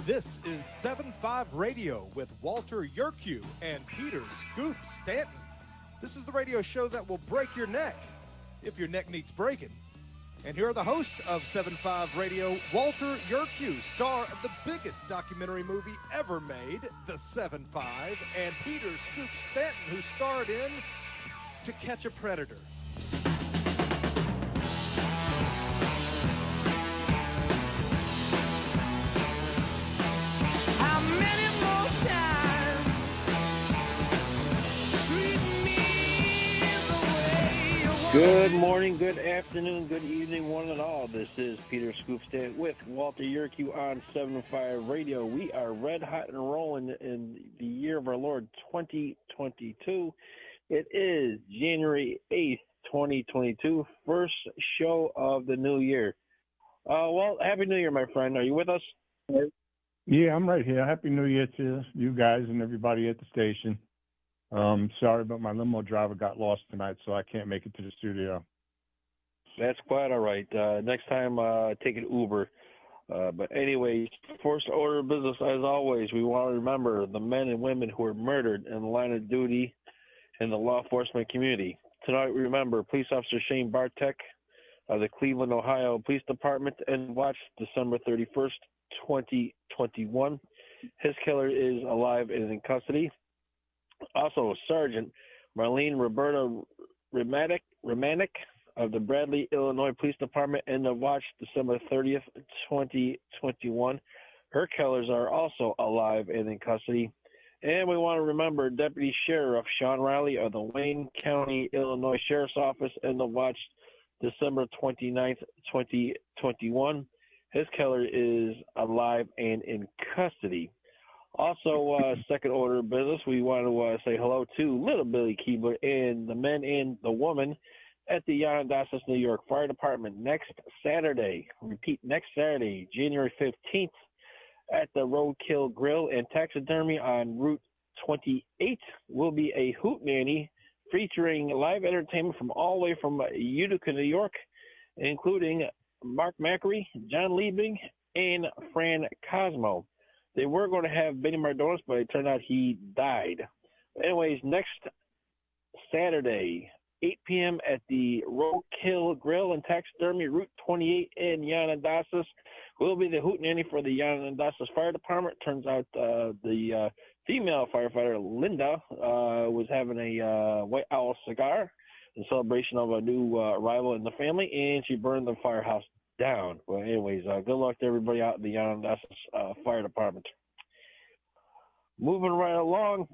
This is 7-5 Radio with Walter Yerkew and Peter Scoop Stanton. This is the radio show that will break your neck if your neck needs breaking. And here are the hosts of 7-5 Radio, Walter Yerkew, star of the biggest documentary movie ever made, The 7-5, and Peter Scoop Stanton, who starred in To Catch a Predator. Good morning, good afternoon, good evening, one and all. This is Peter Scoop Stanton with Walter Yerkew on 7-5 Radio. We are red hot and rolling in the year of our Lord 2022. It is January 8th, 2022, first show of the new year. Well, Happy New Year, my friend. Are you with us? Yeah, I'm right here. Happy New Year to you guys and everybody at the station. Sorry, but my limo driver got lost tonight, so I can't make it to the studio. That's quite all right. Next time, take an Uber. But anyway, first order of business, as always, we want to remember the men and women who were murdered in the line of duty in the law enforcement community. Tonight, we remember Police Officer Shane Bartek of the Cleveland, Ohio Police Department, and watched December 31st, 2021. His killer is alive and in custody. Also, Sergeant Marlene Roberta Romanek of the Bradley, Illinois Police Department, and watched December 30th, 2021. Her killers are also alive and in custody. And we want to remember Deputy Sheriff Sean Riley of the Wayne County, Illinois Sheriff's Office, and watched December 29th, 2021. His killer is alive and in custody. Also, second order of business, we want to say hello to Little Billy Keebler and the men and the woman at the Yanadasas, New York Fire Department next Saturday. Repeat, next Saturday, January 15th, at the Roadkill Grill and Taxidermy on Route 28 will be a hootenanny featuring live entertainment from all the way from Utica, New York, including Mark Macri, John Liebing, and Fran Cosmo. They were going to have Benny Mardones, but it turned out he died. Anyways, next Saturday, 8 p.m. at the Roadkill Grill and Taxidermy, Route 28 in Yanadasas, will be the hootenanny for the Yanadasas Fire Department. Turns out the female firefighter, Linda, was having a White Owl cigar in celebration of a new arrival in the family, and she burned the firehouse down. Well, anyways, good luck to everybody out in the Yanadasas Fire Department. Moving right along,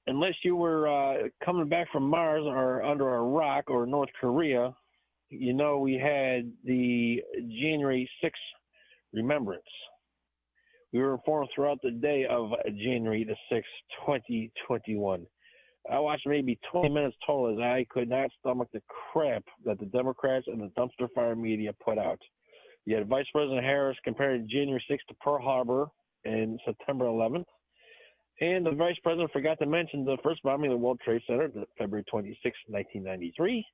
unless you were coming back from Mars or under a rock or North Korea, you know we had the January 6th remembrance. We were informed throughout the day of January the 6th, 2021. I watched maybe 20 minutes total as I could not stomach the crap that the Democrats and the dumpster fire media put out. You had Vice President Harris comparing January 6th to Pearl Harbor and September 11th. And the Vice President forgot to mention the first bombing of the World Trade Center, February 26, 1993.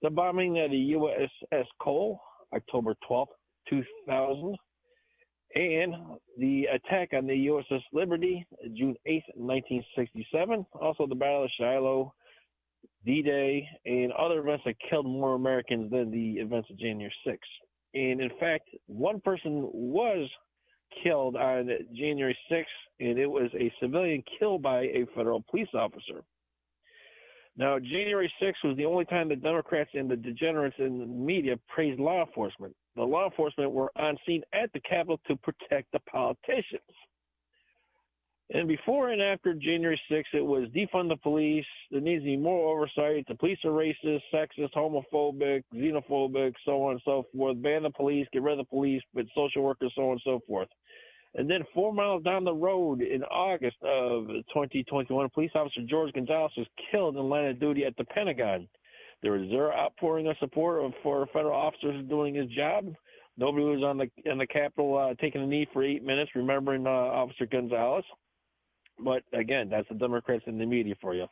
The bombing of the USS Cole, October 12, 2000. And the attack on the USS Liberty, June 8, 1967. Also the Battle of Shiloh, D-Day, and other events that killed more Americans than the events of January 6th. And in fact, one person was killed on January 6th, and it was a civilian killed by a federal police officer. Now, January 6th was the only time the Democrats and the degenerates in the media praised law enforcement. The law enforcement were on scene at the Capitol to protect the politicians. And before and after January 6th, it was defund the police. There needs to be more oversight. The police are racist, sexist, homophobic, xenophobic, so on and so forth. Ban the police, get rid of the police, but social workers, so on and so forth. And then 4 miles down the road in August of 2021, police officer George Gonzalez was killed in line of duty at the Pentagon. There was zero outpouring of support for federal officers doing his job. Nobody was in the Capitol taking a knee for 8 minutes, remembering Officer Gonzalez. But again, that's the Democrats in the media for you.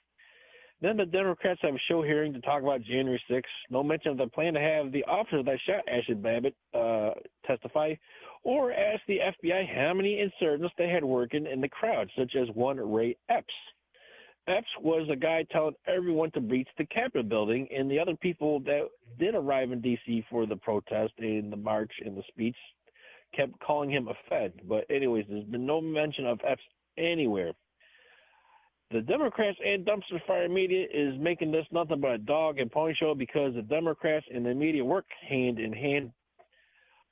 Then the Democrats have a show hearing to talk about January 6th. No mention of the plan to have the officer that shot Ashley Babbitt testify, or ask the FBI how many insurgents they had working in the crowd, such as one Ray Epps. Epps was a guy telling everyone to breach the Capitol building, and the other people that did arrive in D.C. for the protest and the march and the speech kept calling him a Fed. But anyways, there's been no mention of Epps anywhere. The Democrats and dumpster fire media is making this nothing but a dog and pony show because the Democrats and the media work hand in hand.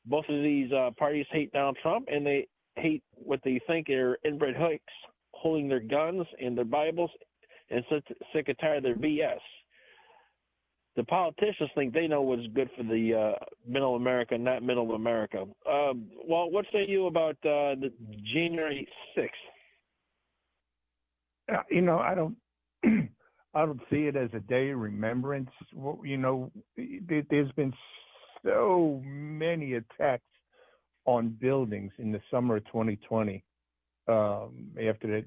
Both of these parties hate Donald Trump, and they hate what they think are inbred hooks holding their guns and their Bibles, and sick and tired of their BS. The politicians think they know what's good for the middle America, not middle America. Well, what say you about the January 6th? You know, I don't see it as a day of remembrance. You know, there's been so many attacks on buildings in the summer of 2020 after that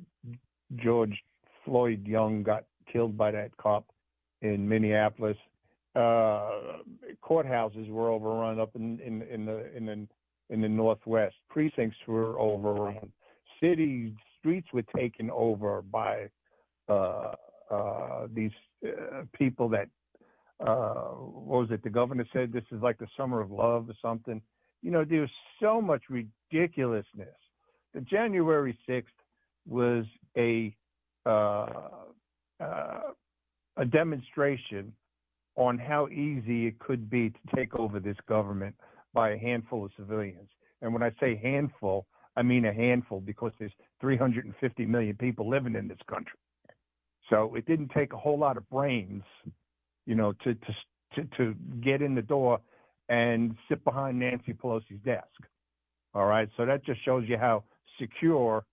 George Floyd Young got killed by that cop in Minneapolis. Courthouses were overrun up in the Northwest. Precincts were overrun. Streets were taken over by these people that what was it? The governor said this is like the summer of love or something. You know, there's so much ridiculousness. The January 6th was a demonstration on how easy it could be to take over this government by a handful of civilians. And when I say handful, I mean a handful because there's 350 million people living in this country. So it didn't take a whole lot of brains, you know, to get in the door and sit behind Nancy Pelosi's desk. All right. So that just shows you how secure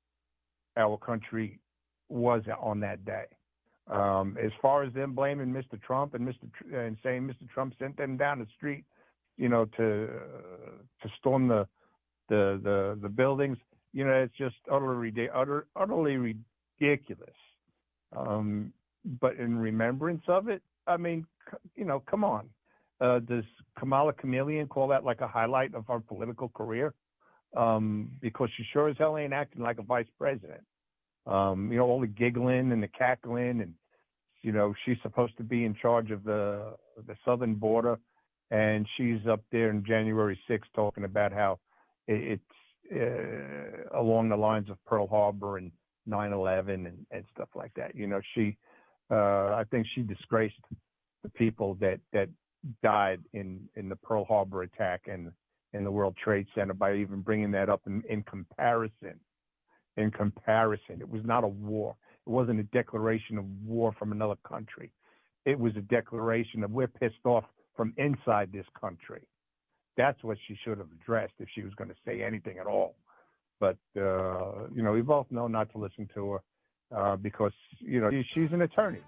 our country was on that day. As far as them blaming Mr. Trump and saying Mr. Trump sent them down the street, you know, to storm the buildings, you know, it's just utterly ridiculous. But in remembrance of it, I mean, you know, come on. Does Kamala Chameleon call that like a highlight of her political career? Because she sure as hell ain't acting like a vice president. You know, all the giggling and the cackling, and you know, she's supposed to be in charge of the southern border, and she's up there in January 6th talking about how it's along the lines of Pearl Harbor and 9/11 and stuff like that. You know, I think she disgraced the people that died in the Pearl Harbor attack and in the World Trade Center by even bringing that up in comparison. In comparison, it was not a war. It wasn't a declaration of war from another country. It was a declaration of we're pissed off from inside this country. That's what she should have addressed if she was going to say anything at all. But, you know, we both know not to listen to her because, you know, she's an attorney.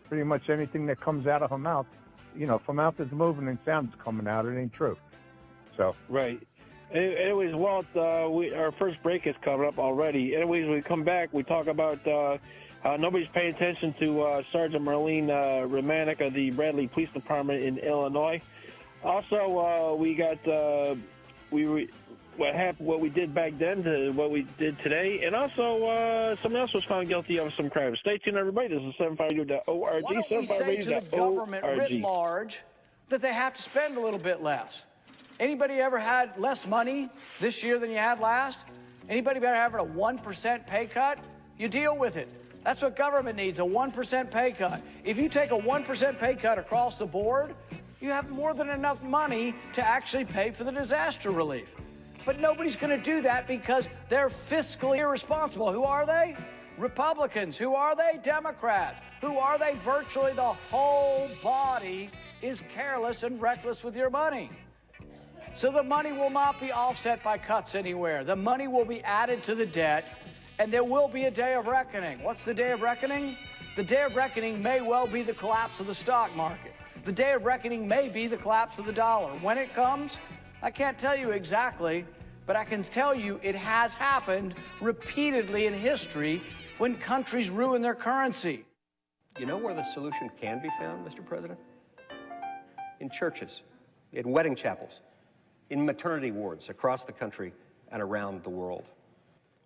Pretty much anything that comes out of her mouth, you know, if her mouth is moving and sound's coming out, it ain't true. So. Right. Anyways, Walt, our first break is coming up already. Anyways, when we come back, we talk about how nobody's paying attention to Sergeant Marlene Romanek of the Bradley Police Department in Illinois. Also, we got what happened, what we did back then to what we did today, and also someone else was found guilty of some crime. Stay tuned, everybody. This is 750.org. Why don't we say to the government writ large that they have to spend a little bit less? Anybody ever had less money this year than you had last? Anybody ever having a 1% pay cut? You deal with it. That's what government needs, a 1% pay cut. If you take a 1% pay cut across the board, you have more than enough money to actually pay for the disaster relief. But nobody's going to do that because they're fiscally irresponsible. Who are they? Republicans. Who are they? Democrats. Who are they? Virtually the whole body is careless and reckless with your money. So the money will not be offset by cuts anywhere. The money will be added to the debt, and there will be a day of reckoning. What's the day of reckoning? The day of reckoning may well be the collapse of the stock market. The day of reckoning may be the collapse of the dollar. When it comes, I can't tell you exactly, but I can tell you it has happened repeatedly in history when countries ruin their currency. You know where the solution can be found, Mr. President? In churches, in wedding chapels, in maternity wards across the country and around the world.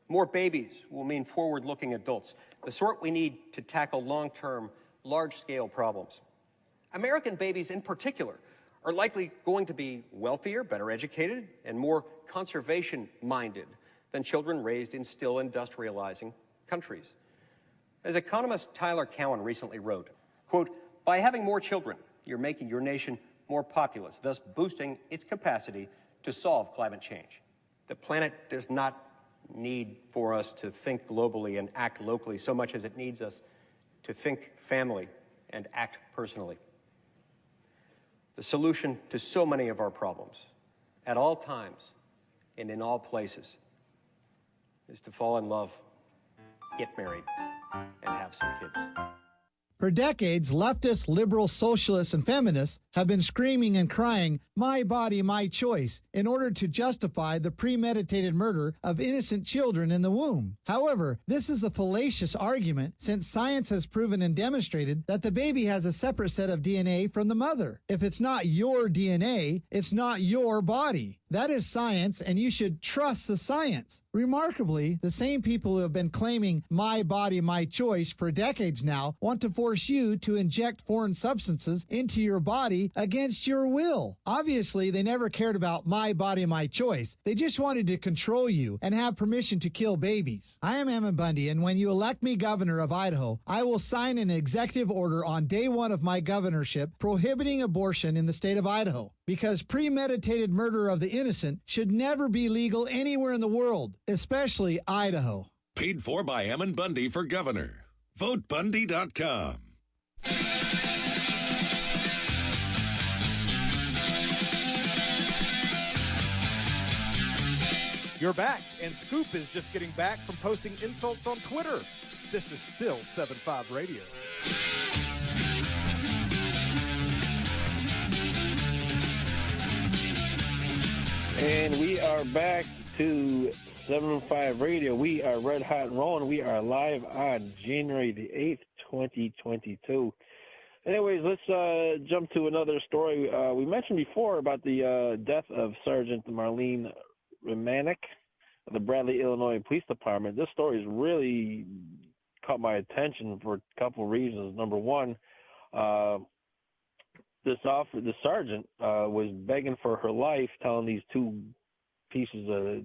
More babies will mean forward-looking adults, the sort we need to tackle long-term, large-scale problems. American babies in particular are likely going to be wealthier, better educated, and more conservation-minded than children raised in still industrializing countries. As economist Tyler Cowen recently wrote, quote, "By having more children, you're making your nation more populous, thus boosting its capacity to solve climate change. The planet does not need for us to think globally and act locally so much as it needs us to think family and act personally. The solution to so many of our problems, at all times and in all places, is to fall in love, get married, and have some kids." For decades, leftists, liberals, socialists, and feminists have been screaming and crying, "My body, my choice," in order to justify the premeditated murder of innocent children in the womb. However, this is a fallacious argument since science has proven and demonstrated that the baby has a separate set of DNA from the mother. If it's not your DNA, it's not your body. That is science, and you should trust the science. Remarkably, the same people who have been claiming "my body, my choice" for decades now want to force you to inject foreign substances into your body against your will. Obviously, they never cared about "my body, my choice." They just wanted to control you and have permission to kill babies. I am Ammon Bundy, and when you elect me governor of Idaho, I will sign an executive order on day one of my governorship prohibiting abortion in the state of Idaho, because premeditated murder of the innocent should never be legal anywhere in the world, especially Idaho. Paid for by Ammon Bundy for governor. VoteBundy.com. You're back, and Scoop is just getting back from posting insults on Twitter. This is still 7.5 Radio. And we are back to 7.5 Radio. We are red hot and rolling. We are live on January the 8th, 2022. Anyways, let's jump to another story. We mentioned before about the death of Sergeant Marlene Romanek of the Bradley, Illinois Police Department. This story has really caught my attention for a couple of reasons. Number one, the sergeant was begging for her life, telling these two pieces of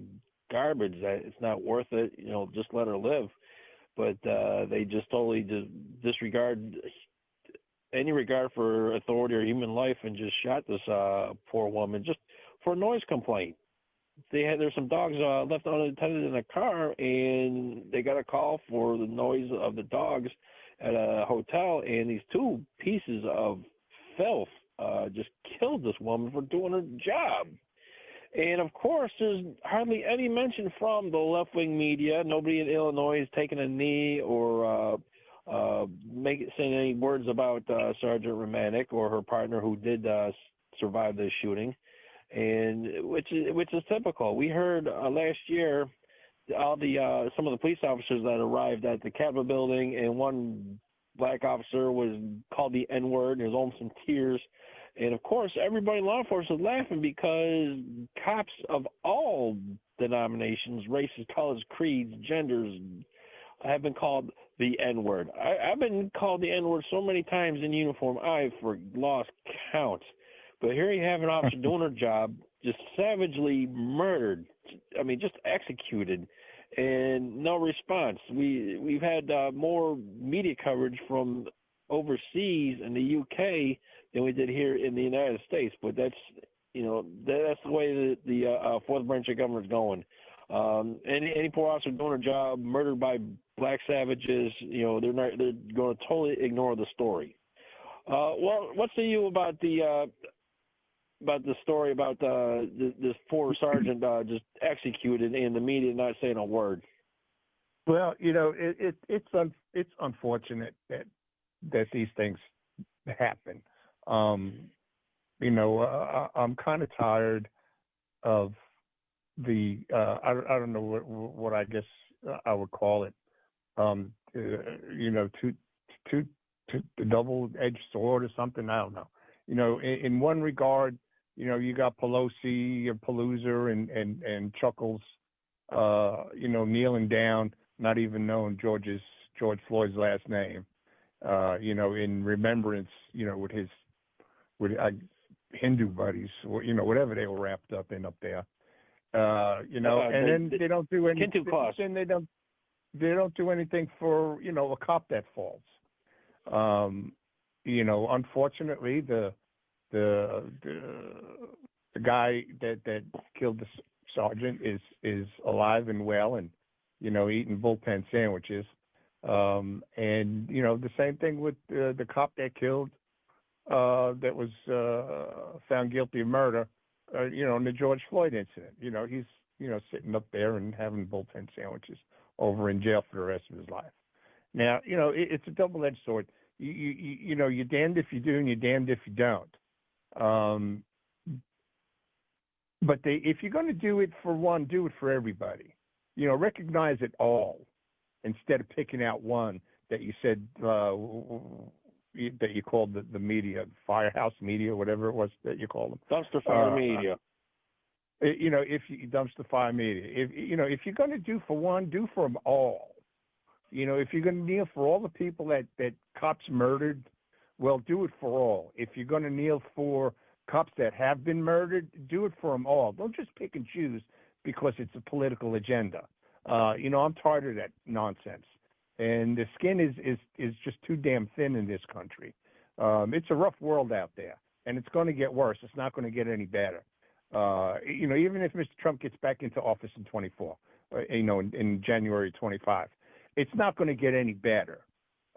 garbage that it's not worth it, just let her live. But they just totally disregard any regard for authority or human life and just shot this poor woman just for a noise complaint. There's some dogs left unattended in a car, and they got a call for the noise of the dogs at a hotel, and these two pieces of filth just killed this woman for doing her job. And of course, there's hardly any mention from the left-wing media. Nobody in Illinois is taking a knee or saying any words about Sergeant Romanek or her partner who did survive this shooting, and which is typical. We heard last year all the some of the police officers that arrived at the Capitol building, and one black officer was called the N-word and was almost in tears. And of course, everybody in law enforcement is laughing because cops of all denominations, races, colors, creeds, genders have been called the N-word. I've been called the N-word so many times in uniform, I've lost count. But here you have an officer doing her job, just savagely murdered. I mean, just executed, and no response. We've had more media coverage from overseas in the UK than we did here in the United States. But that's the way that the fourth branch of government is going. Any poor officer doing a job, murdered by black savages, they're going to totally ignore the story. Well, what say you about the story about this poor sergeant just executed and the media not saying a word? Well, it's unfortunate that these things happen. I'm kind of tired of the I don't know what I guess I would call it. To the double-edged sword or something. I don't know. In one regard, You got Pelosi and Palooza and Chuckles, kneeling down, not even knowing George Floyd's last name, in remembrance, with Hindu buddies, or, whatever they were wrapped up in up there. And then they don't do anything. Then they don't do anything for a cop that falls. Unfortunately, the guy that killed the sergeant is alive and well, and eating bullpen sandwiches. And the same thing with the cop that killed that was found guilty of murder. In the George Floyd incident. He's sitting up there and having bullpen sandwiches over in jail for the rest of his life. Now, it's a double-edged sword. You're damned if you do and you're damned if you don't. But if you're going to do it for one, do it for everybody. Recognize it all instead of picking out one that you said that you called the media, firehouse media, whatever it was that you called them. Dumpster fire media. If you dumpster fire media, if you're going to do for one, do for them all. If you're going to kneel for all the people that cops murdered, well, do it for all. If you're going to kneel for cops that have been murdered, do it for them all. Don't just pick and choose because it's a political agenda. I'm tired of that nonsense. And the skin is just too damn thin in this country. It's a rough world out there, and it's going to get worse. It's not going to get any better. Even if Mr. Trump gets back into office in 24, in January 25, it's not going to get any better,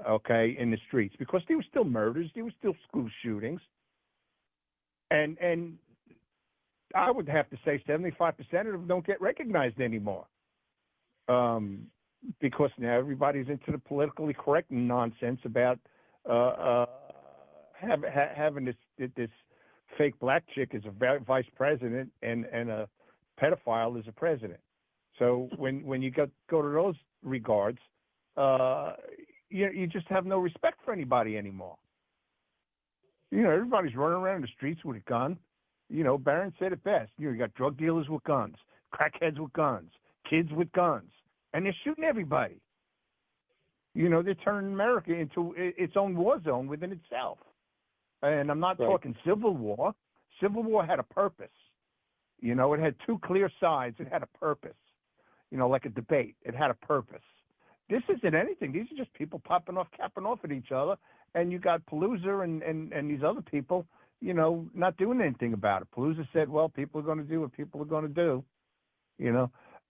okay, in the streets, because there were still murders, there were still school shootings, and I would have to say 75% of them don't get recognized anymore. Because now everybody's into the politically correct nonsense about having this fake black chick as a vice president and a pedophile as a president. So when you go to those regards, you just have no respect for anybody anymore. Everybody's running around the streets with a gun. Barron said it best. You got drug dealers with guns, crackheads with guns, kids with guns. And they're shooting everybody. They're turning America into its own war zone within itself. And I'm not talking Civil War. Civil War had a purpose. It had two clear sides. It had a purpose. Like a debate. It had a purpose. This isn't anything. These are just people popping off, capping off at each other. And you got Palooza and these other people, not doing anything about it. Palooza said, well, people are going to do what people are going to do.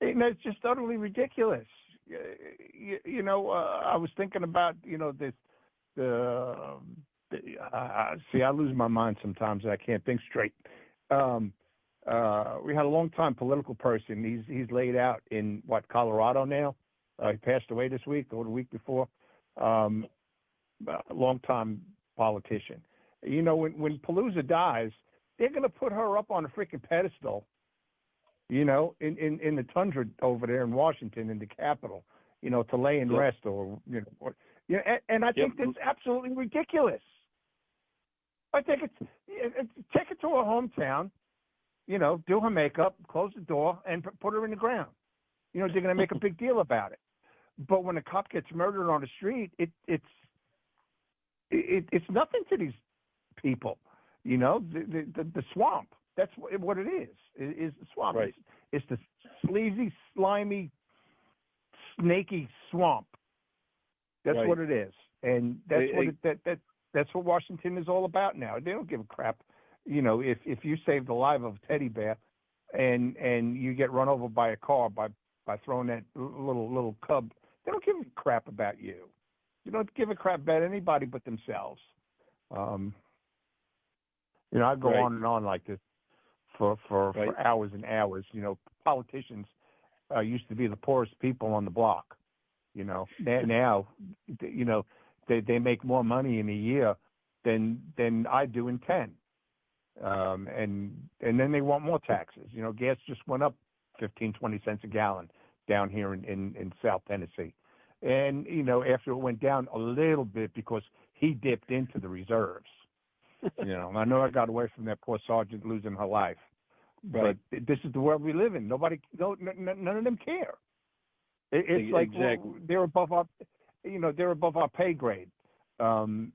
It's just utterly ridiculous. I was thinking about, this. See, I lose my mind sometimes. I can't think straight. We had a long-time political person. He's laid out in Colorado now. He passed away this week or the week before. A long-time politician. When Palooza dies, they're going to put her up on a freaking pedestal. In the tundra over there in Washington, in the Capitol, to lay in rest and I think that's absolutely ridiculous. I think it's take it to her hometown, do her makeup, close the door, and put her in the ground. They're going to make a big deal about it. But when a cop gets murdered on the street, it's nothing to these people. The swamp. That's what it is. It is the swamp. Right. It's the sleazy, slimy, snaky swamp. That's what it is, and that's what Washington is all about now. They don't give a crap, if you save the life of a teddy bear, and you get run over by a car by throwing that little cub. They don't give a crap about you. You don't give a crap about anybody but themselves. I go on and on like this. For hours and hours. Politicians used to be the poorest people on the block. Now, they make more money in a year than I do in 10. And then they want more taxes. Gas just went up 15, 20 cents a gallon down here in South Tennessee. And, after it went down a little bit because he dipped into the reserves. I know I got away from that poor sergeant losing her life, right. But this is the world we live in. None of them care. It's like exactly. They're above our, they're above our pay grade,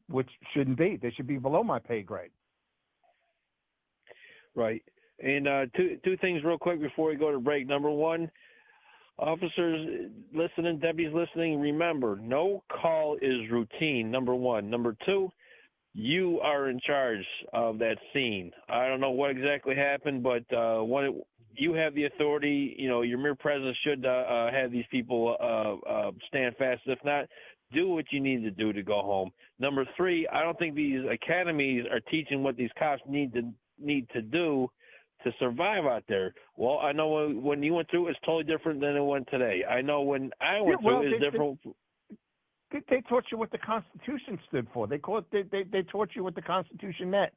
which shouldn't be. They should be below my pay grade. Right. And two things real quick before we go to break. Number one, officers listening, deputies listening, remember, no call is routine, number one. Number two, you are in charge of that scene. I don't know what exactly happened, but you have the authority. Your mere presence should have these people stand fast. If not, do what you need to do to go home. Number three, I don't think these academies are teaching what these cops need to do to survive out there. Well, I know when you went through, it's totally different than it went today. I know when I went through, it's different. They taught you what the Constitution stood for. They taught you what the Constitution meant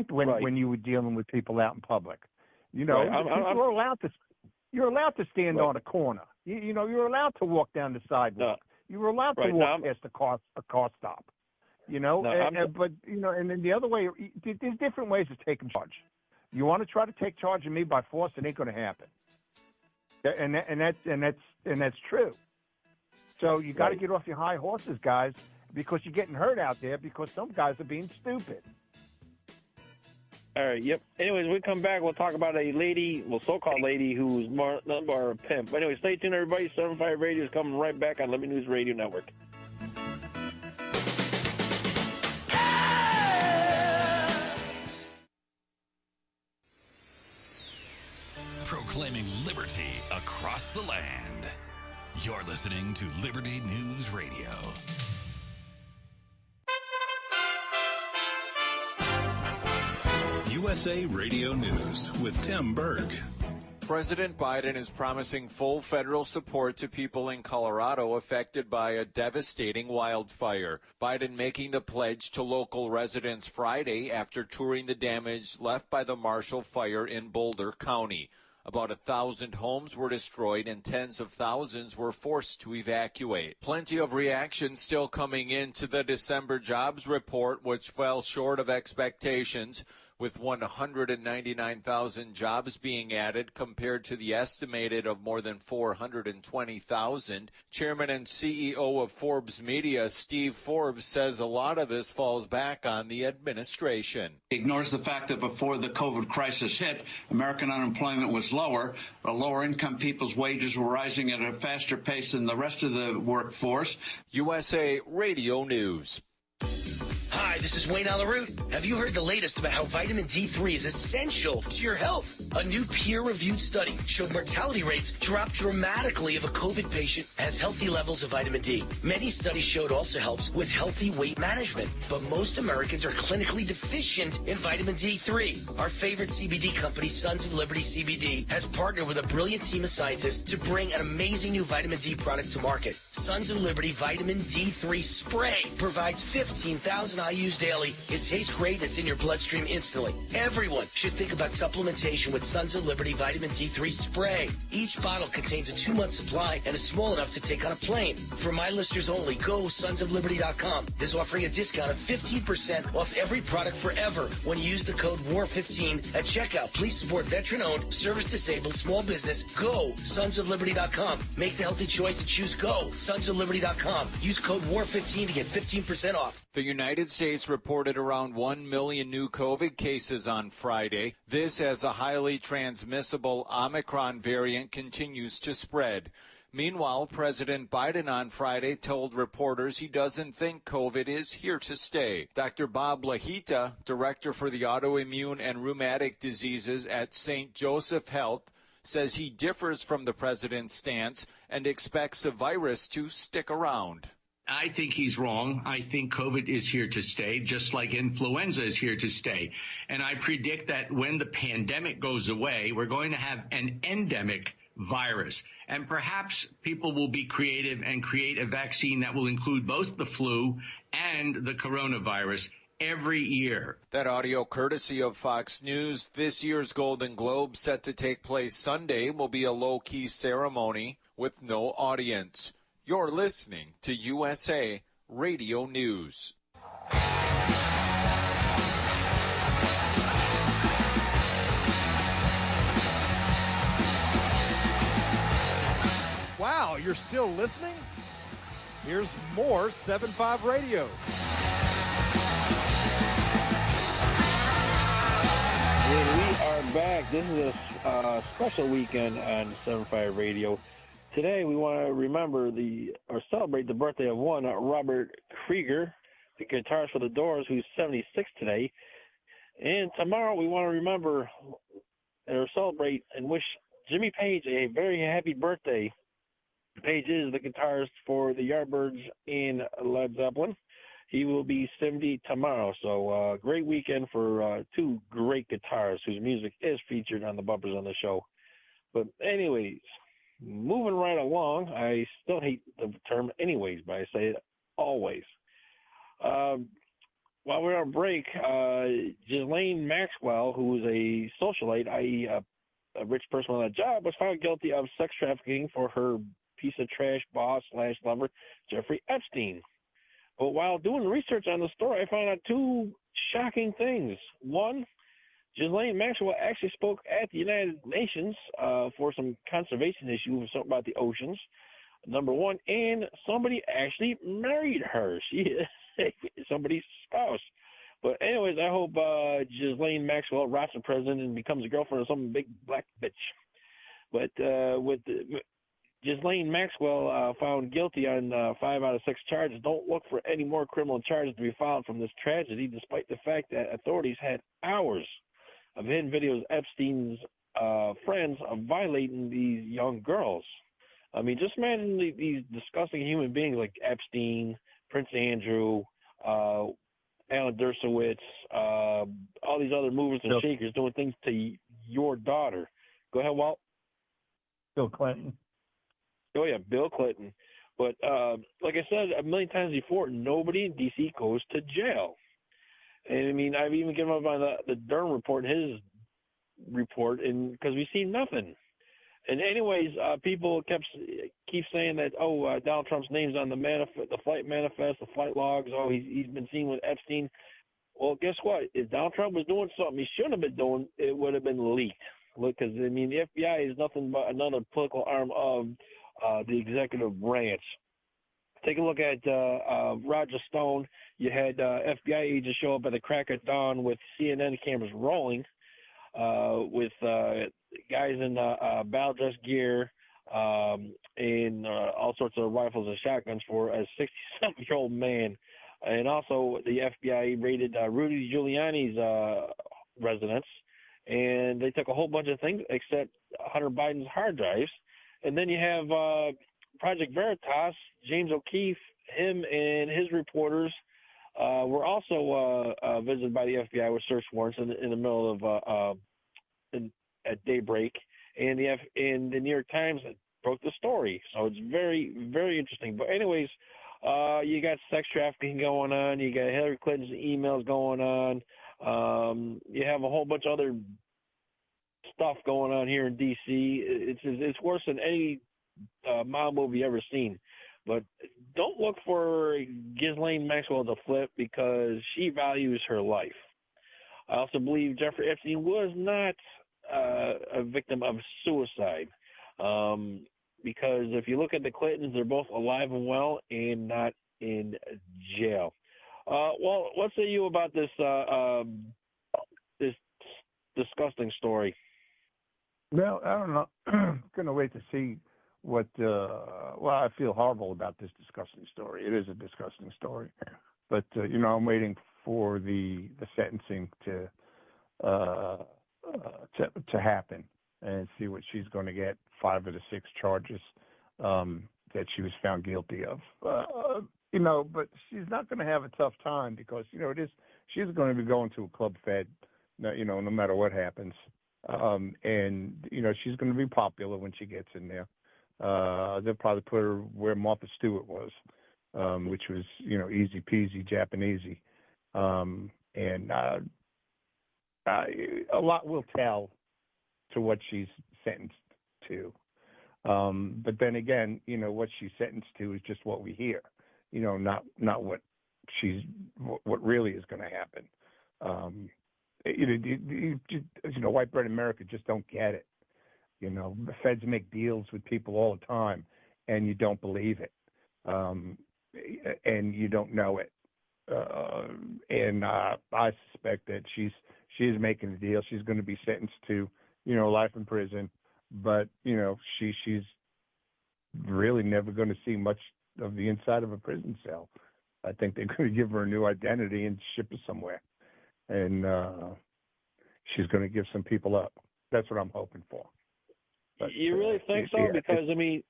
when you were dealing with people out in public. You're allowed to stand on a corner. You're allowed to walk down the sidewalk. You were allowed to walk past a car stop. But and then the other way, there's different ways of taking charge. You want to try to take charge of me by force, it ain't going to happen. And that's true. So you got to get off your high horses, guys, because you're getting hurt out there because some guys are being stupid. All right, yep. Anyways, when we come back, we'll talk about a lady, so-called lady, who's not more a pimp. But anyway, stay tuned, everybody. 75 Radio is coming right back on Liberty News Radio Network. Proclaiming liberty across the land. You're listening to Liberty News Radio. USA Radio News with Tim Berg. President Biden is promising full federal support to people in Colorado affected by a devastating wildfire. Biden making the pledge to local residents Friday after touring the damage left by the Marshall Fire in Boulder County. About 1,000 homes were destroyed and tens of thousands were forced to evacuate. Plenty of reactions still coming into the December jobs report, which fell short of expectations, with 199,000 jobs being added compared to the estimated of more than 420,000. Chairman and CEO of Forbes Media, Steve Forbes, says a lot of this falls back on the administration. Ignores the fact that before the COVID crisis hit, American unemployment was lower. Lower income people's wages were rising at a faster pace than the rest of the workforce. USA Radio News. Hi, this is Wayne Alaroot. Have you heard the latest about how vitamin D3 is essential to your health? A new peer-reviewed study showed mortality rates drop dramatically if a COVID patient has healthy levels of vitamin D. Many studies showed also helps with healthy weight management, but most Americans are clinically deficient in vitamin D3. Our favorite CBD company, Sons of Liberty CBD, has partnered with a brilliant team of scientists to bring an amazing new vitamin D product to market. Sons of Liberty Vitamin D3 Spray provides 15,000 IUs daily. It tastes great and it's in your bloodstream instantly. Everyone should think about supplementation with Sons of Liberty Vitamin D3 Spray. Each bottle contains a 2-month supply and is small enough to take on a plane. For my listeners only, go sonsofliberty.com is offering a discount of 15% off every product forever when you use the code WAR15 at checkout. Please support veteran-owned, service-disabled, small business. Go sonsofliberty.com. Make the healthy choice and choose Go sonsofliberty.com. Use code WAR15 to get 15% off. The United States reported around 1 million new COVID cases on Friday. This as a highly transmissible Omicron variant continues to spread. Meanwhile, President Biden on Friday told reporters he doesn't think COVID is here to stay. Dr. Bob Lahita, director for the autoimmune and rheumatic diseases at St. Joseph Health, says he differs from the president's stance and expects the virus to stick around. I think he's wrong. I think COVID is here to stay, just like influenza is here to stay. And I predict that when the pandemic goes away, we're going to have an endemic virus. And perhaps people will be creative and create a vaccine that will include both the flu and the coronavirus every year. That audio courtesy of Fox News. This year's Golden Globe, set to take place Sunday, will be a low-key ceremony with no audience. You're listening to USA Radio News. you're still listening, here's more 7-5 Radio. And we are back. This is a special weekend on 7-5 Radio. Today we want to remember or celebrate the birthday of one Robert Krieger, the guitarist for the Doors, who's 76 today. And tomorrow we want to remember or celebrate and wish Jimmy Page a very happy birthday. Page is the guitarist for the Yardbirds and Led Zeppelin. He will be 70 tomorrow, so great weekend for two great guitarists whose music is featured on the bumpers on the show. But anyways, moving right along, I still hate the term anyways, but I say it always. While we're on break, Ghislaine Maxwell, who is a socialite, i.e. a rich person with a job, was found guilty of sex trafficking for her piece of trash boss/lover, Jeffrey Epstein. But while doing research on the story, I found out two shocking things. One, Ghislaine Maxwell actually spoke at the United Nations for some conservation issues, something about the oceans, number one, and somebody actually married her. She is somebody's spouse. But anyways, I hope Ghislaine Maxwell rots the president and becomes a girlfriend of some big black bitch. But with Ghislaine Maxwell found guilty on 5 out of 6 charges. Don't look for any more criminal charges to be filed from this tragedy, despite the fact that authorities had hours of hidden videos of Epstein's friends of violating these young girls. I mean, just imagine these disgusting human beings like Epstein, Prince Andrew, Alan Dershowitz, all these other movers and shakers doing things to your daughter. Go ahead, Walt. Bill Clinton. Oh, yeah, Bill Clinton. But like I said a million times before, nobody in D.C. goes to jail. And, I mean, I've even given up on the Durham report, his report, and because we see nothing. And anyways, people keep saying that, Donald Trump's name's on the flight manifest, the flight logs. Oh, he's been seen with Epstein. Well, guess what? If Donald Trump was doing something he shouldn't have been doing, it would have been leaked. Look, because, I mean, the FBI is nothing but another political arm of the executive branch. Take a look at Roger Stone. You had FBI agents show up at the crack of dawn with CNN cameras rolling, with guys in battle dress gear and all sorts of rifles and shotguns for a 67-year-old man. And also the FBI raided Rudy Giuliani's residence, and they took a whole bunch of things except Hunter Biden's hard drives. And then you have Project Veritas, James O'Keefe, him and his reporters were also visited by the FBI with search warrants in the middle of at daybreak, and the New York Times broke the story. So it's very, very interesting. But anyways, you got sex trafficking going on. You got Hillary Clinton's emails going on. You have a whole bunch of other stuff going on here in D.C. It's worse than any mob movie ever seen. But don't look for Ghislaine Maxwell to flip because she values her life. I also believe Jeffrey Epstein was not a victim of suicide because if you look at the Clintons, they're both alive and well and not in jail. Well, what say you about this this disgusting story? Well, I don't know. I'm going to wait to see what I feel horrible about this disgusting story. It is a disgusting story. But, I'm waiting for the sentencing to happen and see what she's going to get, 5 of the 6 charges that she was found guilty of. But she's not going to have a tough time because, she's going to be going to a club fed, no matter what happens. And she's going to be popular when she gets in there. They'll probably put her where Martha Stewart was, which was, easy peasy, Japanesey. And a lot will tell to what she's sentenced to. But then again, what she's sentenced to is just what we hear, not what what really is going to happen. White bread America just don't get it. The feds make deals with people all the time, and you don't believe it, and you don't know it. And I suspect that she is making a deal. She's going to be sentenced to, life in prison, but she's really never going to see much of the inside of a prison cell. I think they're going to give her a new identity and ship her somewhere, and she's going to give some people up. That's what I'm hoping for. But, you really think so? Yeah, because I mean,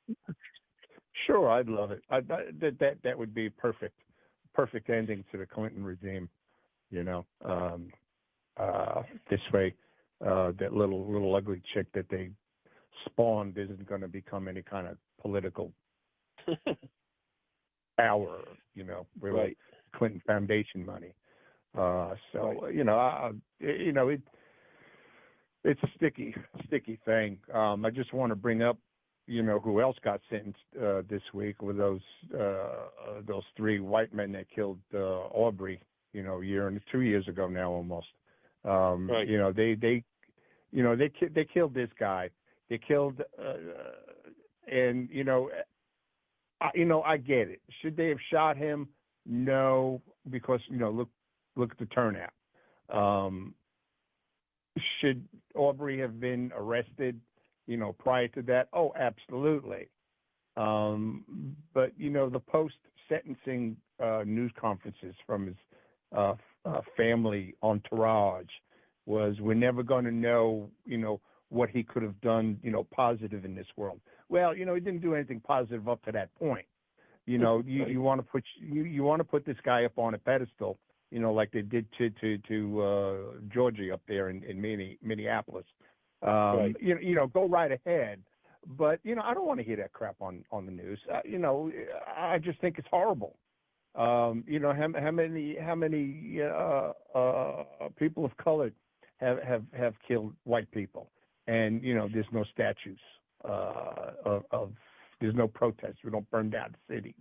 sure, I'd love it. That would be perfect ending to the Clinton regime. This way, that little ugly chick that they spawned isn't going to become any kind of political power. With right. Clinton Foundation money. Right. It's a sticky thing. I just want to bring up, who else got sentenced this week with those 3 white men that killed Aubrey, 2 years ago now almost. Right. They killed this guy. They killed, and I get it. Should they have shot him? No, because look at the turnout. Should Aubrey have been arrested, prior to that? Oh, absolutely. But the post-sentencing news conferences from his family entourage was, we're never going to know, what he could have done, positive in this world. Well, he didn't do anything positive up to that point. You want to put this guy up on a pedestal, like they did to Georgie up there in Minneapolis. Right. Go right ahead. But I don't want to hear that crap on the news. I just think it's horrible. How many people of color have killed white people, and there's no statues of there's no protests. We don't burn down cities,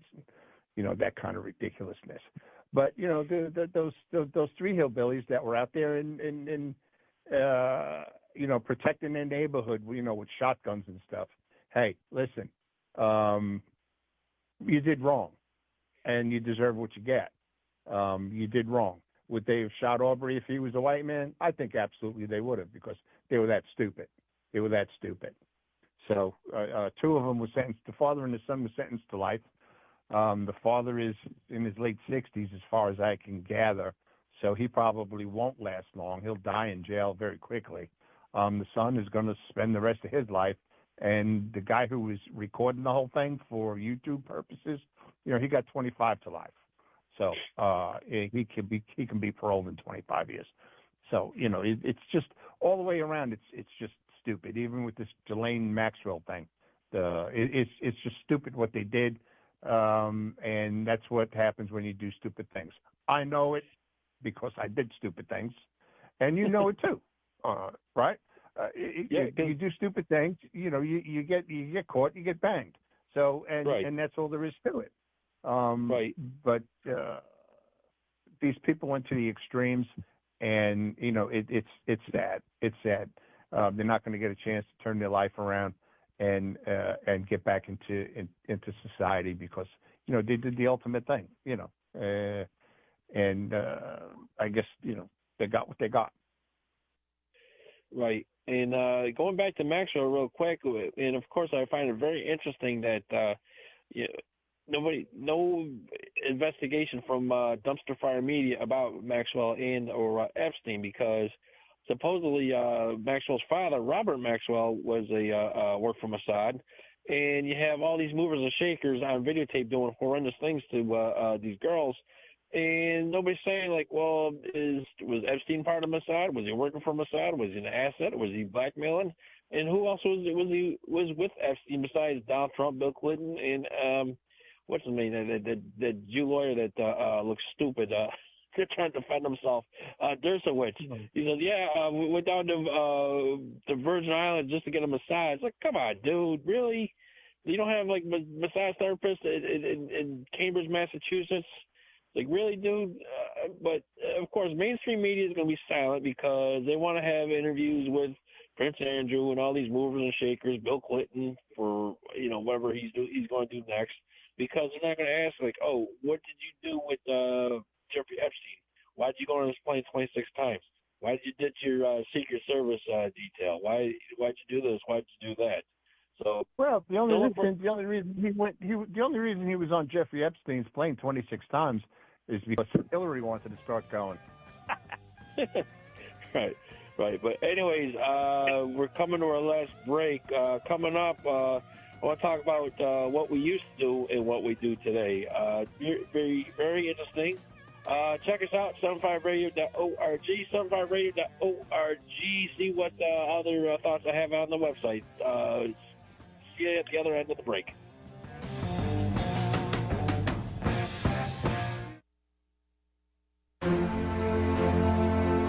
that kind of ridiculousness. But those 3 hillbillies that were out there in protecting their neighborhood, with shotguns and stuff. Hey, listen, you did wrong, and you deserve what you get. You did wrong. Would they have shot Aubrey if he was a white man? I think absolutely they would have, because they were that stupid. So 2 of them were sentenced. The father and the son were sentenced to life. The father is in his late 60s, as far as I can gather, so he probably won't last long. He'll die in jail very quickly. The son is going to spend the rest of his life, and the guy who was recording the whole thing for YouTube purposes, he got 25 to life. So he can be paroled in 25 years. So it's just all the way around. It's just stupid. Even with this Ghislaine Maxwell thing, it's just stupid what they did. And that's what happens when you do stupid things. I know it because I did stupid things, and you know it too, right? You do stupid things, you get caught, you get banged. So, and that's all there is to it. Right. But these people went to the extremes, and it's sad. It's sad. They're not going to get a chance to turn their life around and get back into society, because they did the ultimate thing, and I guess they got what they got. Right. And going back to Maxwell real quick, and of course I find it very interesting that no investigation from Dumpster Fire Media about Maxwell or Epstein, because supposedly Maxwell's father, Robert Maxwell, was worked for Mossad, and you have all these movers and shakers on videotape doing horrendous things to these girls, and nobody's saying, like, well, was Epstein part of Mossad? Was he working for Mossad? Was he an asset? Was he blackmailing? And who else was with Epstein besides Donald Trump, Bill Clinton, and what's his name? The Jew lawyer that looks stupid. They're trying to defend himself. Dershowitz. He said, we went down to Virgin Islands just to get a massage. It's like, come on, dude, really? You don't have, like, massage therapists in Cambridge, Massachusetts? Like, really, dude? But, of course, mainstream media is going to be silent because they want to have interviews with Prince Andrew and all these movers and shakers, Bill Clinton for whatever he's going to do next, because they're not going to ask like, oh, what did you do with Jeffrey Epstein? Why did you go on this plane 26 times? Why did you ditch your Secret Service detail? Why'd you do this? Why'd you do that? So the only reason he was on Jeffrey Epstein's plane 26 times is because Hillary wanted to start going. Right. But anyways, we're coming to our last break. Coming up, I want to talk about what we used to do and what we do today. Very, very interesting. Check us out, 75radio.org, 75radio.org. See what other thoughts I have on the website. See you at the other end of the break.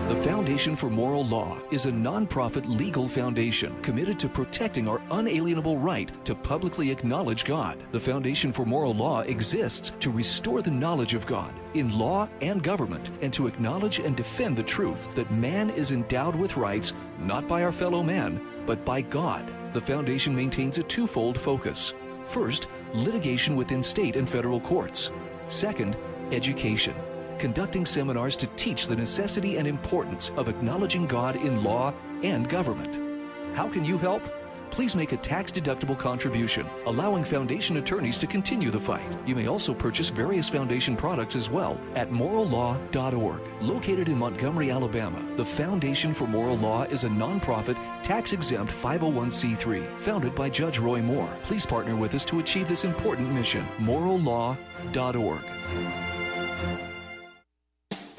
The Foundation for Moral Law is a nonprofit legal foundation committed to protecting our unalienable right to publicly acknowledge God. The Foundation for Moral Law exists to restore the knowledge of God in law and government, and to acknowledge and defend the truth that man is endowed with rights not by our fellow man, but by God. The foundation maintains a twofold focus. First, litigation within state and federal courts. Second, education, conducting seminars to teach the necessity and importance of acknowledging God in law and government. How can you help? Please make a tax-deductible contribution, allowing foundation attorneys to continue the fight. You may also purchase various foundation products as well at morallaw.org. Located in Montgomery, Alabama, the Foundation for Moral Law is a nonprofit, tax-exempt 501c3 founded by Judge Roy Moore. Please partner with us to achieve this important mission. morallaw.org.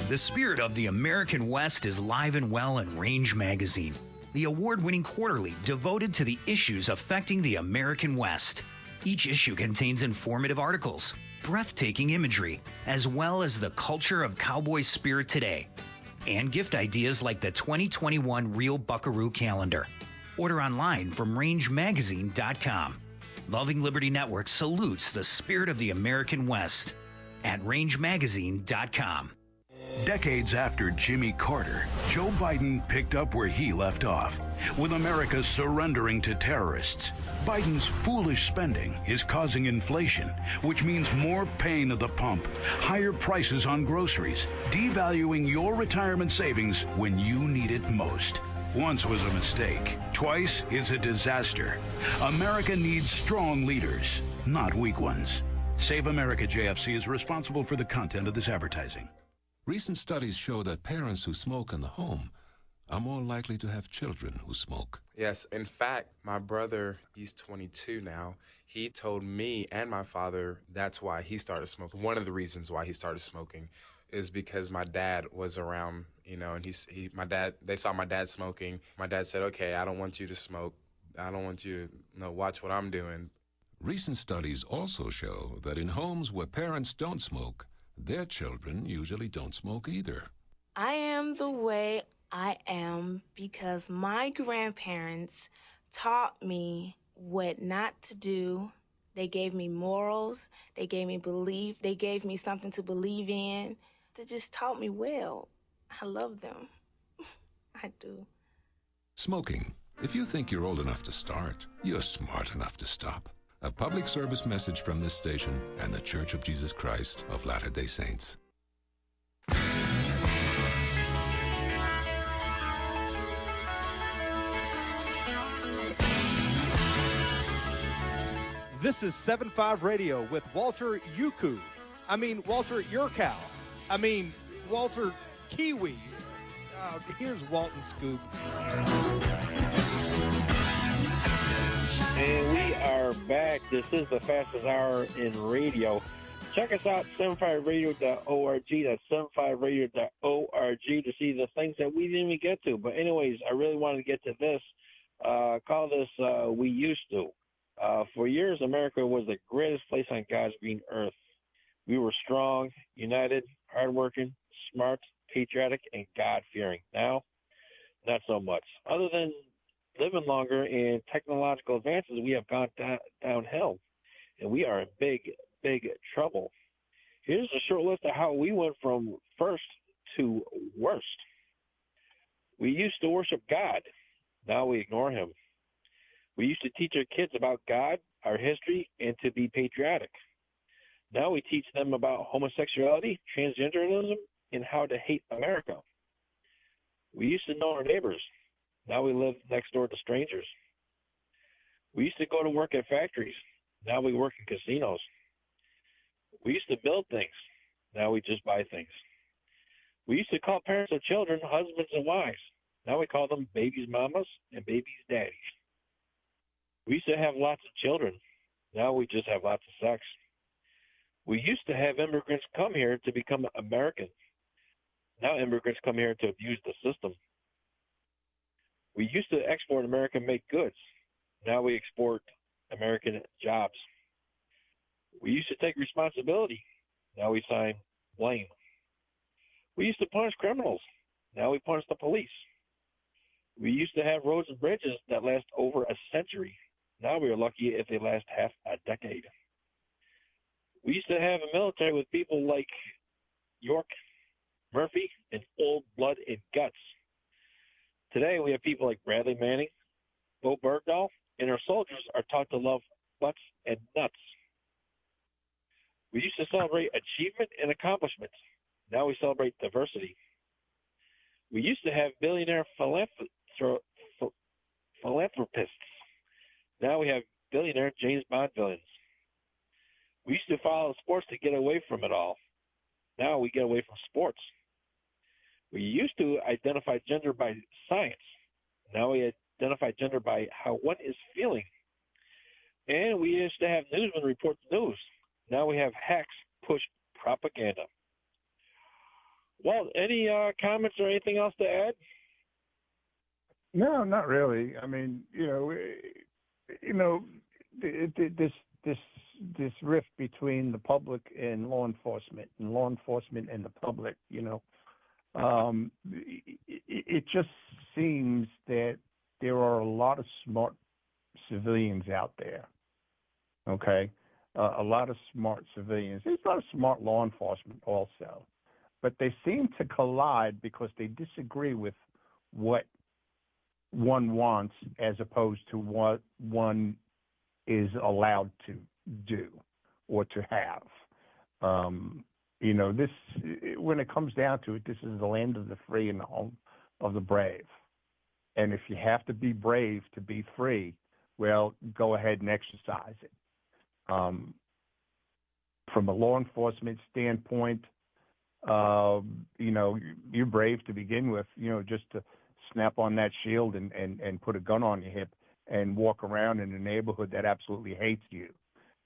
The spirit of the American West is live and well in Range Magazine, the award-winning quarterly devoted to the issues affecting the American West. Each issue contains informative articles, breathtaking imagery, as well as the culture of cowboy spirit today, and gift ideas like the 2021 Real Buckaroo calendar. Order online from rangemagazine.com. Loving Liberty Network salutes the spirit of the American West at rangemagazine.com. Decades after Jimmy Carter, Joe Biden picked up where he left off, with America surrendering to terrorists. Biden's foolish spending is causing inflation, which means more pain at the pump, higher prices on groceries, devaluing your retirement savings when you need it most. Once was a mistake. Twice is a disaster. America needs strong leaders, not weak ones. Save America JFC is responsible for the content of this advertising. Recent studies show that parents who smoke in the home are more likely to have children who smoke. Yes, in fact, my brother, he's 22 now. He told me and my father that's why he started smoking. One of the reasons why he started smoking is because my dad was around, and they saw my dad smoking. My dad said, okay, I don't want you to smoke. I don't want you to watch what I'm doing. Recent studies also show that in homes where parents don't smoke, their children usually don't smoke either. I am the way I am because my grandparents taught me what not to do. They gave me morals. They gave me belief. They gave me something to believe in. They just taught me well. I love them. I do. Smoking. If you think you're old enough to start, you're smart enough to stop. A public service message from this station and the Church of Jesus Christ of Latter-day Saints. This is 7.5 Radio with Walter Yuku. Walter Yurkow. Walter Kiwi. Here's Walton Scoop. And we are back. This is the fastest hour in radio. Check us out, 75radio.org. That's 75radio.org to see the things that we didn't even get to. But anyways, I really wanted to get to this. Call this We Used To. For years, America was the greatest place on God's green earth. We were strong, united, hardworking, smart, patriotic, and God-fearing. Now, not so much. Other than living longer and technological advances, we have gone downhill, and we are in big, big trouble. Here's a short list of how we went from first to worst. We used to worship God. Now we ignore him. We used to teach our kids about God, our history, and to be patriotic. Now we teach them about homosexuality, transgenderism, and how to hate America. We used to know our neighbors. Now we live next door to strangers. We used to go to work at factories. Now we work in casinos. We used to build things. Now we just buy things. We used to call parents of children husbands and wives. Now we call them babies' mamas and babies' daddies. We used to have lots of children. Now we just have lots of sex. We used to have immigrants come here to become American. Now immigrants come here to abuse the system. We used to export American-made goods. Now we export American jobs. We used to take responsibility. Now we sign blame. We used to punish criminals. Now we punish the police. We used to have roads and bridges that last over a century. Now we are lucky if they last half a decade. We used to have a military with people like York, Murphy, and old blood and guts. Today we have people like Bradley Manning, Bo Bergdahl, and our soldiers are taught to love butts and nuts. We used to celebrate achievement and accomplishment. Now we celebrate diversity. We used to have billionaire philanthropists. Now we have billionaire James Bond villains. We used to follow sports to get away from it all. Now we get away from sports. We used to identify gender by science. Now we identify gender by how one is feeling. And we used to have newsmen report the news. Now we have hacks push propaganda. Well, any comments or anything else to add? No, not really. I mean, this rift between the public and law enforcement and the public, it just seems that there are a lot of smart civilians out there. Okay, a lot of smart civilians. There's a lot of smart law enforcement also, but they seem to collide because they disagree with what one wants as opposed to what one is allowed to do or to have. This, when it comes down to it, this is the land of the free and the home of the brave. And if you have to be brave to be free, well, go ahead and exercise it. From a law enforcement standpoint, you're brave to begin with, just to snap on that shield and put a gun on your hip and walk around in a neighborhood that absolutely hates you.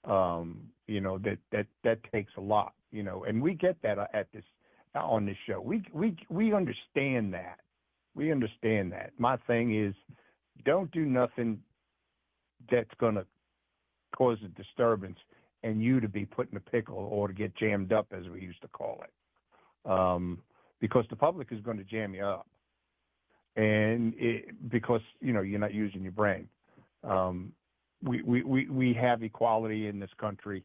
That takes a lot, and we get that on this show. We understand that. We understand that. My thing is, don't do nothing that's going to cause a disturbance and you to be put in a pickle or to get jammed up, as we used to call it, because the public is going to jam you up, and because you're not using your brain. We have equality in this country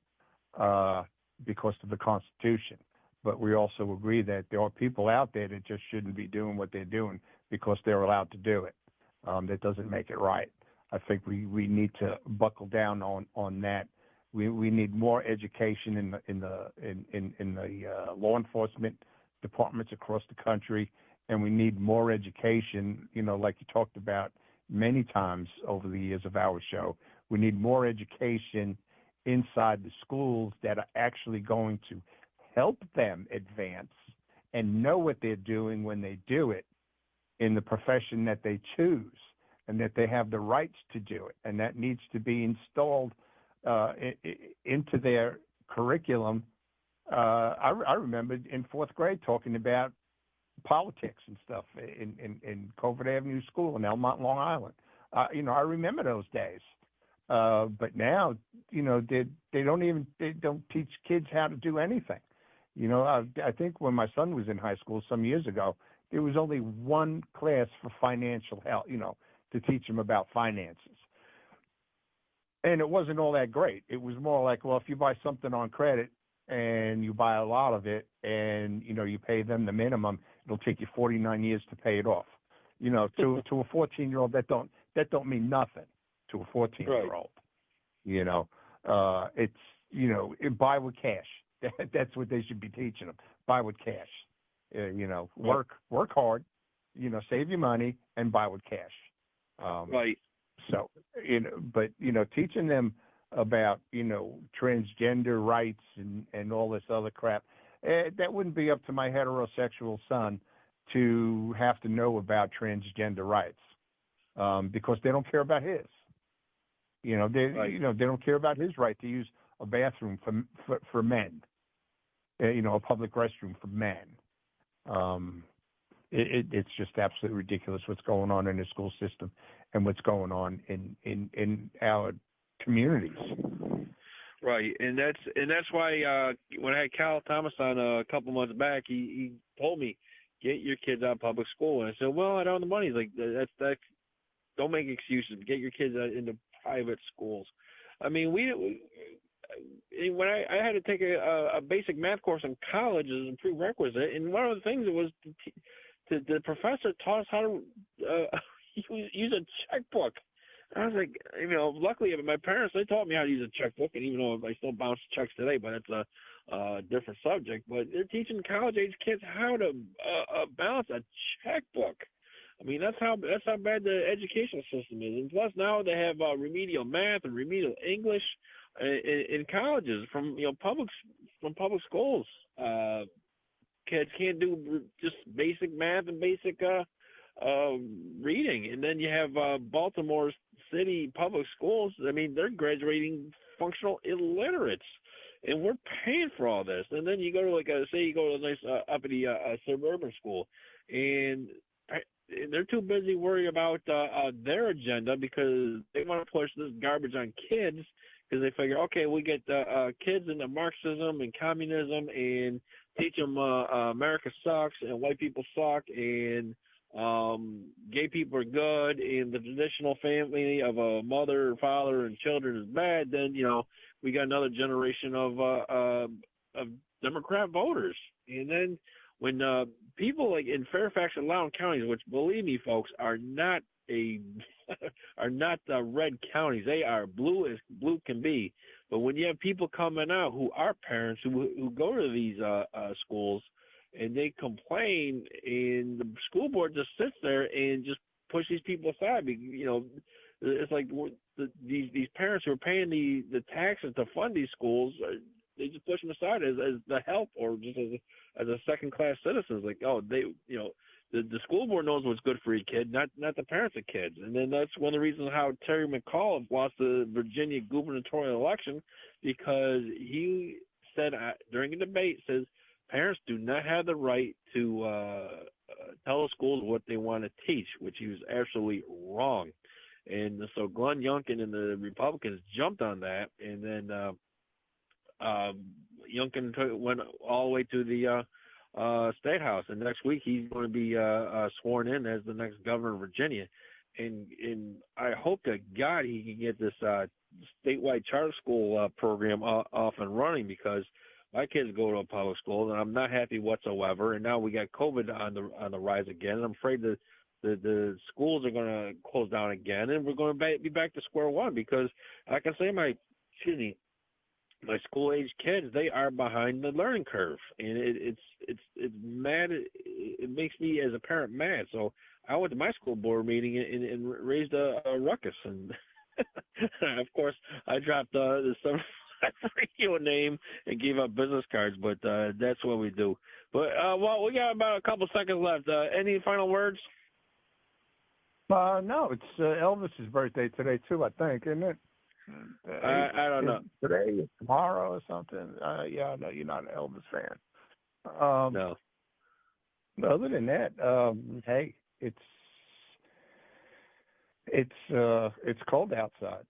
because of the Constitution, but we also agree that there are people out there that just shouldn't be doing what they're doing because they're allowed to do it. That doesn't make it right. I think we need to buckle down on that. We need more education in the law enforcement departments across the country, and we need more education. Like you talked about many times over the years of our show, we need more education inside the schools that are actually going to help them advance and know what they're doing when they do it in the profession that they choose, and that they have the rights to do it. And that needs to be installed into their curriculum. I remember in fourth grade talking about politics and stuff in Covert Avenue School in Elmont, Long Island. I remember those days. But now, they don't teach kids how to do anything. I think when my son was in high school some years ago, there was only one class for financial help, to teach him about finances. And it wasn't all that great. It was more like, well, if you buy something on credit and you buy a lot of it and, you pay them the minimum, it'll take you 49 years to pay it off. You know, to a 14-year-old, that don't mean nothing to a 14-year-old. You know, it's, you know, buy with cash. That's what they should be teaching them. Buy with cash. You know, work hard. You know, save your money and buy with cash. Right. So, you know, but, you know, teaching them about, you know, transgender rights and all this other crap, that wouldn't be up to my heterosexual son to have to know about transgender rights, because they don't care about his. You know, they don't care about his right to use a bathroom for men. You know, a public restroom for men. It's just absolutely ridiculous what's going on in the school system and what's going on in our communities. Right, and that's why when I had Cal Thomas on a couple months back, he told me, get your kids out of public school, and I said, well, I don't have the money. He's like, that's don't make excuses. Get your kids out into private schools. I mean, when I had to take a basic math course in college as a prerequisite, and one of the things was the professor taught us how to use a checkbook. I was like, you know, luckily my parents, they taught me how to use a checkbook, and even though I still bounce checks today, but it's a different subject. But they're teaching college-age kids how to balance a checkbook. I mean, that's how bad the educational system is. And plus now they have remedial math and remedial English in colleges from public schools. Kids can't do just basic math and basic reading. And then you have Baltimore City public schools. I mean, they're graduating functional illiterates, and we're paying for all this. And then you go to say a nice uppity suburban school, and they're too busy worrying about their agenda because they want to push this garbage on kids because they figure, okay, we get kids into Marxism and communism and teach them America sucks and white people suck and gay people are good and the traditional family of a mother, father, and children is bad. Then, you know, we got another generation of Democrat voters. And then when people like in Fairfax and Loudoun counties, which believe me, folks, are not red counties. They are blue as blue can be. But when you have people coming out who are parents who go to these schools and they complain, and the school board just sits there and just push these people aside. You know, it's like these parents who are paying the taxes to fund these schools, they just push them aside as the help or just as a second-class citizens. Like, oh, they, you know, the school board knows what's good for your kid, not the parents of kids. And then that's one of the reasons how Terry McAuliffe lost the Virginia gubernatorial election, because he said during a debate, says parents do not have the right to tell the schools what they want to teach, which he was absolutely wrong. And so Glenn Youngkin and the Republicans jumped on that, and then Youngkin went all the way to the State House, and next week he's going to be sworn in as the next governor of Virginia. And I hope to God he can get this statewide charter school program off and running, because my kids go to a public school and I'm not happy whatsoever. And now we got COVID on the rise again, and I'm afraid the schools are going to close down again, and we're going to be back to square one, because I can say my school age kids, they are behind the learning curve, and it's mad. It makes me as a parent mad. So I went to my school board meeting and raised a ruckus, and of course I dropped the radio name and gave up business cards, but that's what we do. But well, we got about a couple seconds left. Any final words? No, it's Elvis's birthday today too, I think, isn't it? I don't know. Today, tomorrow, or something. Yeah, no, you're not an Elvis fan. No. Other than that, hey, it's cold outside.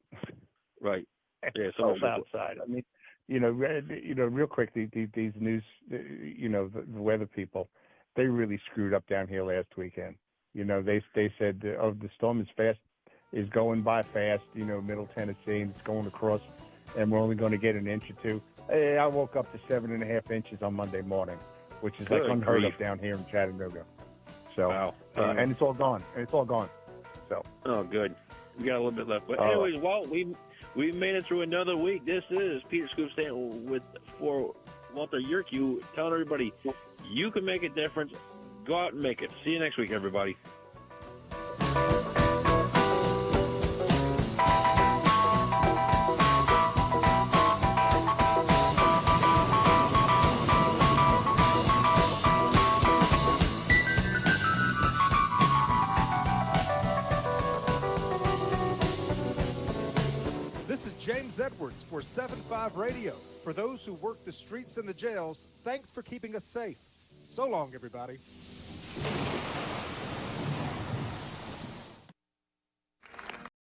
Right. Yeah, it's cold outside. I mean, real quick, these news, the weather people, they really screwed up down here last weekend. They said, the storm is going by fast, Middle Tennessee, and it's going across, and we're only going to get an inch or two. Hey, I woke up to 7.5 inches on Monday morning, which is like unheard of down here in Chattanooga. So, and it's all gone. So. Oh, good. We got a little bit left. But anyways, Walt, we made it through another week. This is Peter Scoop Stanton for Walter Yerkew, telling everybody you can make a difference. Go out and make it. See you next week, everybody. This is James Edwards for 7-5 Radio. For those who work the streets and the jails, thanks for keeping us safe. So long, everybody.